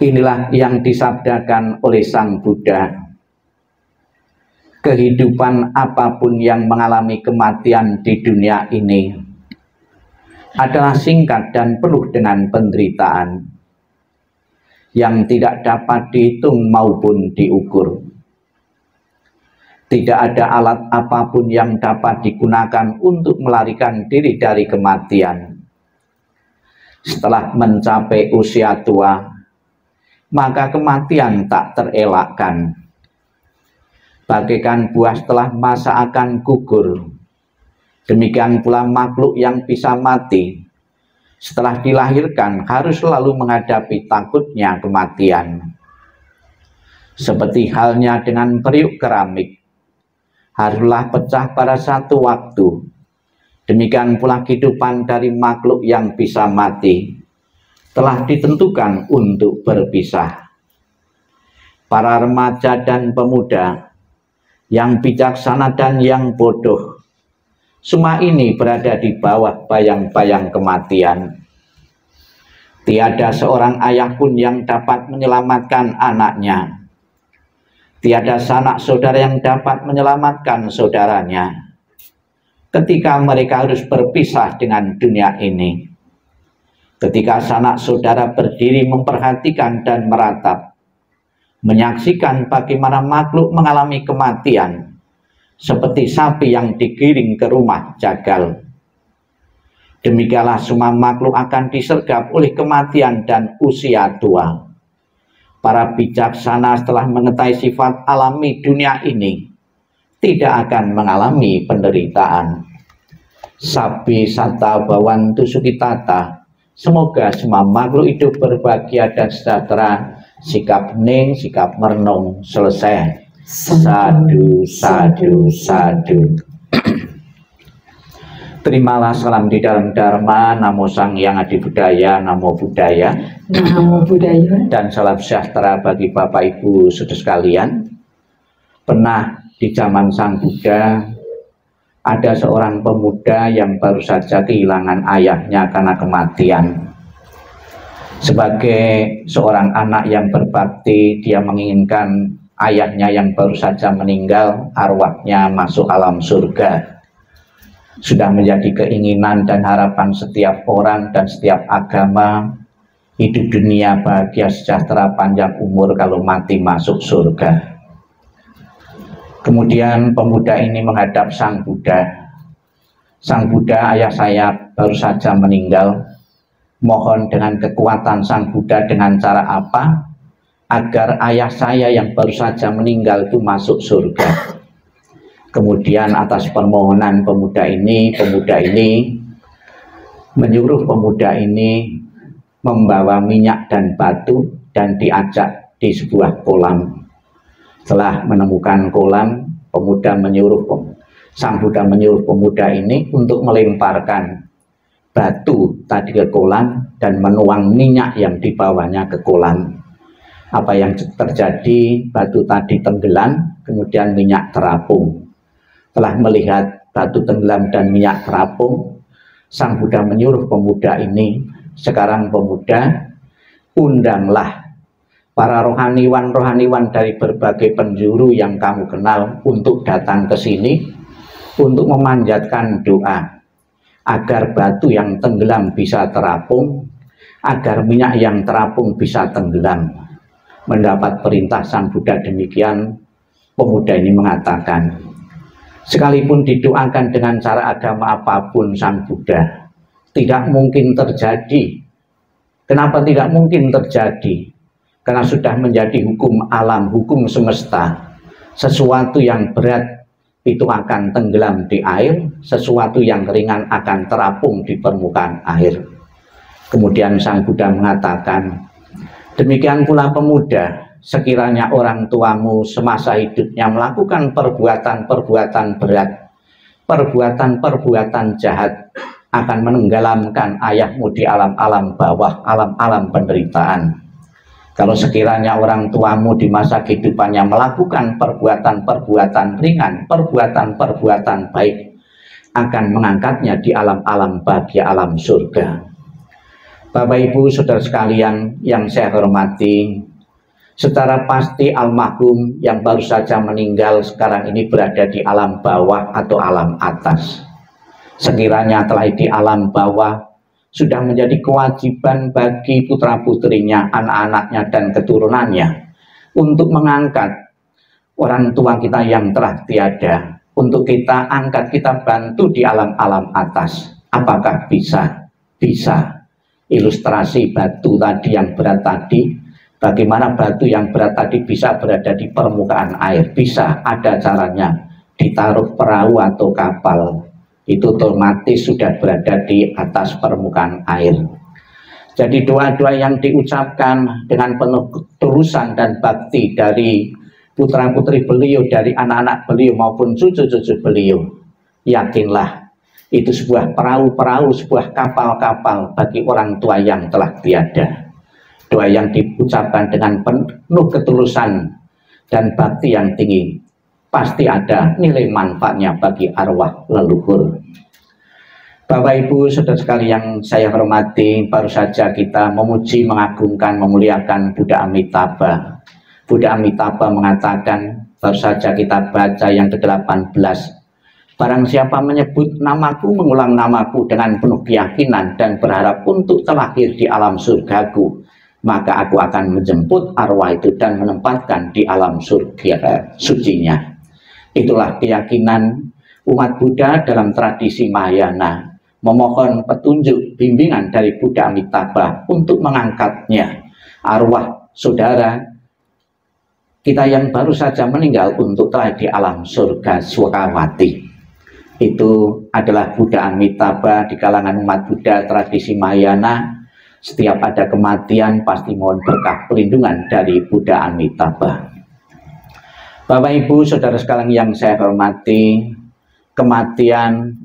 Inilah yang disabdakan oleh Sang Buddha. Kehidupan apapun yang mengalami kematian di dunia ini adalah singkat dan penuh dengan penderitaan yang tidak dapat dihitung maupun diukur. Tidak ada alat apapun yang dapat digunakan untuk melarikan diri dari kematian. Setelah mencapai usia tua, maka kematian tak terelakkan. Bagaikan buah setelah masa akan gugur, demikian pula makhluk yang bisa mati setelah dilahirkan harus selalu menghadapi takutnya kematian. Seperti halnya dengan periuk keramik, haruslah pecah pada satu waktu. Demikian pula kehidupan dari makhluk yang bisa mati telah ditentukan untuk berpisah. Para remaja dan pemuda, yang bijaksana dan yang bodoh, semua ini berada di bawah bayang-bayang kematian. Tiada seorang ayah pun yang dapat menyelamatkan anaknya. Tiada sanak saudara yang dapat menyelamatkan saudaranya ketika mereka harus berpisah dengan dunia ini. Ketika sanak saudara berdiri memperhatikan dan meratap, menyaksikan bagaimana makhluk mengalami kematian, seperti sapi yang digiring ke rumah jagal. Demikianlah semua makhluk akan disergap oleh kematian dan usia tua. Para bijaksana setelah mengetahui sifat alami dunia ini, tidak akan mengalami penderitaan. Sabi sata bawantu sukitata. Semoga semua makhluk hidup berbahagia dan sejahtera. Sikap hening, sikap merenung, selesai. Sadu, sadu, sadu. Terimalah salam di dalam Dharma. Namo Sang Hyang Adi Budaya, Namo Buddhaya. Namo Buddhaya. Dan salam sejahtera bagi Bapak Ibu saudara sekalian. Pernah di zaman Sang Buddha ada seorang pemuda yang baru saja kehilangan ayahnya karena kematian. Sebagai seorang anak yang berbakti, dia menginginkan ayahnya yang baru saja meninggal, arwahnya masuk alam surga. Sudah menjadi keinginan dan harapan setiap orang dan setiap agama, hidup dunia bahagia sejahtera panjang umur, kalau mati masuk surga. Kemudian pemuda ini menghadap Sang Buddha. Sang Buddha, ayah saya baru saja meninggal. Mohon dengan kekuatan Sang Buddha, dengan cara apa agar ayah saya yang baru saja meninggal itu masuk surga. Kemudian atas permohonan pemuda ini menyuruh pemuda ini membawa minyak dan batu dan diajak di sebuah kolam. Setelah menemukan kolam, Sang Buddha menyuruh pemuda ini untuk melemparkan batu tadi ke kolam dan menuang minyak yang dibawanya ke kolam. Apa yang terjadi? Batu tadi tenggelam, kemudian minyak terapung. Setelah melihat batu tenggelam dan minyak terapung, Sang Buddha menyuruh pemuda ini, sekarang pemuda, undanglah para rohaniwan-rohaniwan dari berbagai penjuru yang kamu kenal untuk datang ke sini untuk memanjatkan doa agar batu yang tenggelam bisa terapung, agar minyak yang terapung bisa tenggelam. Mendapat perintah Sang Buddha demikian, pemuda ini mengatakan, sekalipun didoakan dengan cara agama apapun Sang Buddha, tidak mungkin terjadi. Kenapa tidak mungkin terjadi? Karena sudah menjadi hukum alam, hukum semesta. Sesuatu yang berat itu akan tenggelam di air, sesuatu yang ringan akan terapung di permukaan air. Kemudian Sang Buddha mengatakan, demikian pula pemuda, sekiranya orang tuamu semasa hidupnya melakukan perbuatan-perbuatan berat, perbuatan-perbuatan jahat, akan menenggelamkan ayahmu di alam-alam bawah, alam-alam penderitaan. Kalau sekiranya orang tuamu di masa kehidupannya melakukan perbuatan-perbuatan ringan, perbuatan-perbuatan baik, akan mengangkatnya di alam-alam bahagia, alam surga. Bapak Ibu Saudara sekalian yang saya hormati, secara pasti almarhum yang baru saja meninggal sekarang ini berada di alam bawah atau alam atas. Sekiranya telah di alam bawah, sudah menjadi kewajiban bagi putra-putrinya, anak-anaknya dan keturunannya untuk mengangkat orang tua kita yang telah tiada, untuk kita angkat, kita bantu di alam-alam atas. Apakah bisa? Bisa. Ilustrasi batu tadi yang berat tadi, bagaimana batu yang berat tadi bisa berada di permukaan air? Bisa, ada caranya. Ditaruh perahu atau kapal, itu otomatis sudah berada di atas permukaan air. Jadi doa-doa yang diucapkan dengan penuh ketulusan dan bakti dari putra-putri beliau, dari anak-anak beliau maupun cucu-cucu beliau, yakinlah itu sebuah perahu-perahu, sebuah kapal-kapal bagi orang tua yang telah tiada. Doa yang diucapkan dengan penuh ketulusan dan bakti yang tinggi, pasti ada nilai manfaatnya bagi arwah leluhur. Bapak Ibu Saudara sekalian yang saya hormati, baru saja kita memuji, mengagungkan, memuliakan Buddha Amitabha. Buddha Amitabha mengatakan, baru saja kita baca yang ke-18, barang siapa menyebut namaku, mengulang namaku dengan penuh keyakinan dan berharap untuk terlahir di alam surgaku, maka aku akan menjemput arwah itu dan menempatkan di alam surga sucinya. Itulah keyakinan umat Buddha dalam tradisi Mahayana, memohon petunjuk bimbingan dari Buddha Amitabha untuk mengangkatnya arwah saudara kita yang baru saja meninggal untuk telah di alam surga Swakawati. Itu adalah Buddha Amitabha di kalangan umat Buddha tradisi Mahayana. Setiap ada kematian pasti mohon berkah pelindungan dari Buddha Amitabha. Bapak Ibu Saudara sekalian yang saya hormati, kematian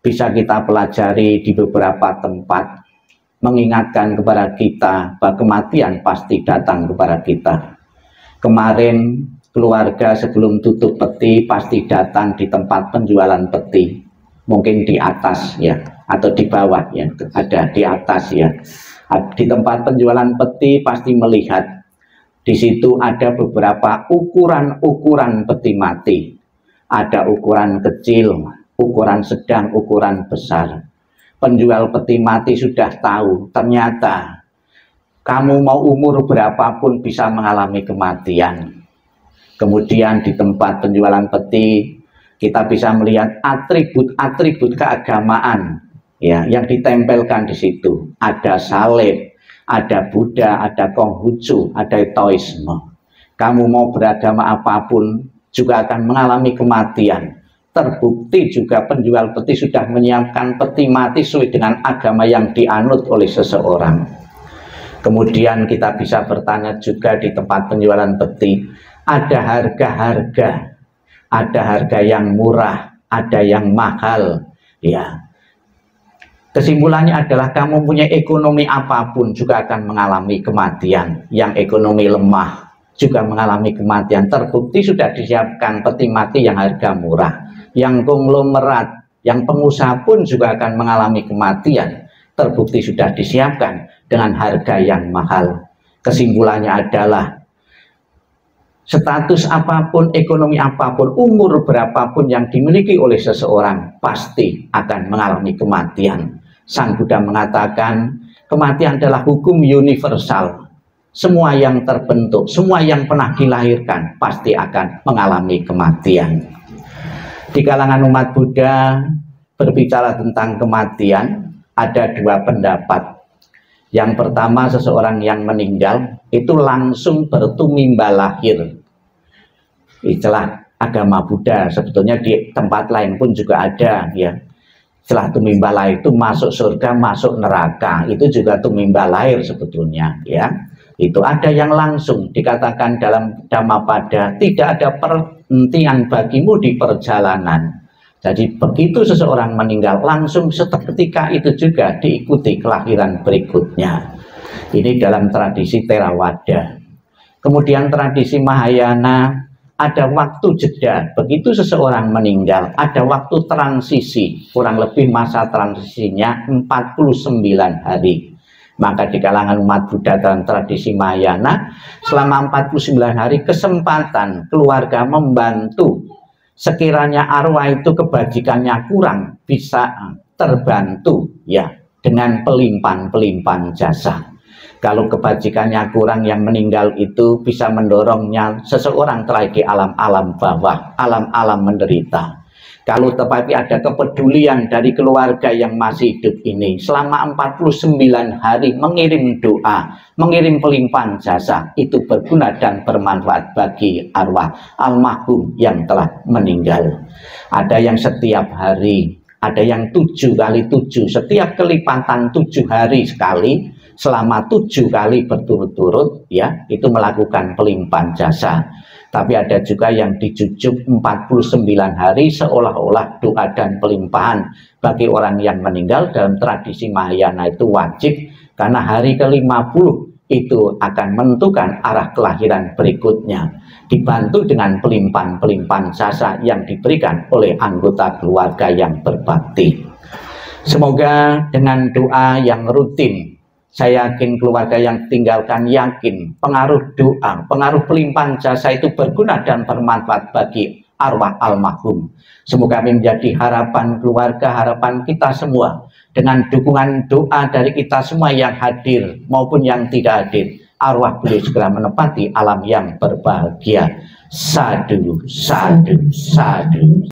bisa kita pelajari di beberapa tempat, mengingatkan kepada kita bahwa kematian pasti datang kepada kita. Kemarin keluarga sebelum tutup peti pasti datang di tempat penjualan peti, mungkin di atas ya, atau di bawah ya, ada di atas ya. Di tempat penjualan peti pasti melihat di situ ada beberapa ukuran-ukuran peti mati. Ada ukuran kecil, ukuran sedang, ukuran besar. Penjual peti mati sudah tahu, ternyata kamu mau umur berapapun bisa mengalami kematian. Kemudian di tempat penjualan peti kita bisa melihat atribut-atribut keagamaan ya yang ditempelkan di situ. Ada salib, ada Buddha, ada Konghucu, ada Taoisme. Kamu mau beragama apapun juga akan mengalami kematian. Terbukti juga penjual peti sudah menyiapkan peti mati sesuai dengan agama yang dianut oleh seseorang. Kemudian kita bisa bertanya juga di tempat penjualan peti, ada harga-harga, ada harga yang murah, ada yang mahal ya. Kesimpulannya adalah kamu punya ekonomi apapun juga akan mengalami kematian. Yang ekonomi lemah juga mengalami kematian. Terbukti sudah disiapkan peti mati yang harga murah. Yang konglomerat, yang pengusaha pun juga akan mengalami kematian. Terbukti sudah disiapkan dengan harga yang mahal. Kesimpulannya adalah status apapun, ekonomi apapun, umur berapapun yang dimiliki oleh seseorang pasti akan mengalami kematian. Sang Buddha mengatakan kematian adalah hukum universal. Semua yang terbentuk, semua yang pernah dilahirkan pasti akan mengalami kematian. Di kalangan umat Buddha berbicara tentang kematian ada dua pendapat. Yang pertama, seseorang yang meninggal itu langsung bertumimba lahir. Istilah agama Buddha sebetulnya di tempat lain pun juga ada ya. Setelah tumimba lahir itu masuk surga, masuk neraka, itu juga tumimba lahir sebetulnya ya. Itu ada yang langsung dikatakan dalam Dhammapada, tidak ada perhentian bagimu di perjalanan. Jadi begitu seseorang meninggal langsung seketika itu juga diikuti kelahiran berikutnya. Ini dalam tradisi Theravada. Kemudian tradisi Mahayana ada waktu jeda. Begitu seseorang meninggal ada waktu transisi. Kurang lebih masa transisinya 49 hari. Maka di kalangan umat Buddha dalam tradisi Mahayana, selama 49 hari kesempatan keluarga membantu. Sekiranya arwah itu kebajikannya kurang, bisa terbantu ya dengan pelimpahan jasa. Kalau kebajikannya kurang, yang meninggal itu bisa mendorongnya seseorang telah di alam-alam bawah, alam-alam menderita. Kalau tetapi ada kepedulian dari keluarga yang masih hidup ini, selama 49 hari mengirim doa, mengirim pelimpahan jasa, itu berguna dan bermanfaat bagi arwah almarhum yang telah meninggal. Ada yang setiap hari, ada yang 7 kali 7, setiap kelipatan 7 hari sekali, selama 7 kali berturut-turut, ya, itu melakukan pelimpahan jasa. Tapi ada juga yang dijujuk 49 hari seolah-olah doa dan pelimpahan bagi orang yang meninggal. Dalam tradisi Mahayana itu wajib, karena hari ke-50 itu akan menentukan arah kelahiran berikutnya, dibantu dengan pelimpahan jasa yang diberikan oleh anggota keluarga yang berbakti. Semoga dengan doa yang rutin, saya yakin keluarga yang tinggalkan yakin pengaruh doa, pengaruh pelimpahan jasa itu berguna dan bermanfaat bagi arwah almarhum. Semoga menjadi harapan keluarga, harapan kita semua. Dengan dukungan doa dari kita semua yang hadir maupun yang tidak hadir, arwah beliau segera menepati alam yang berbahagia. Sadhu, sadhu, sadhu.